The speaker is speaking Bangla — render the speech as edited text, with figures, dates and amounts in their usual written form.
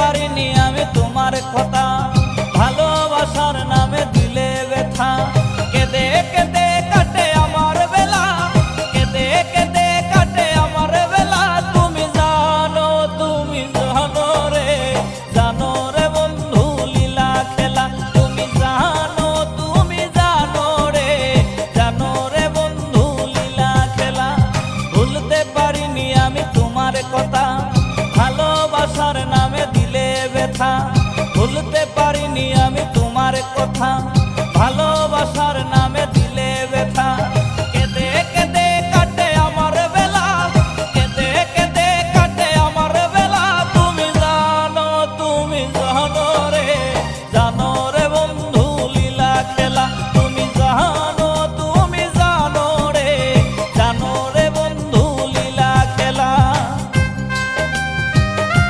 পারিনি আমি তোমার কথা, ভালোবাসার নামে দিলে ব্যথা। কেঁদে কেঁদে কাটে আমার বেলা, কেঁদে কেঁদে কাটে আমার বেলা। তুমি জানো রে, জানো রে বন্ধু লীলা খেলা। তুমি জানো রে, জানো রে বন্ধু লীলা খেলা। ভুলতে পারিনি আমি তোমার কথা, ভালোবাসার নামে দিলে ব্যথা। ভুলতে পারিনি আমি তোমার কথা।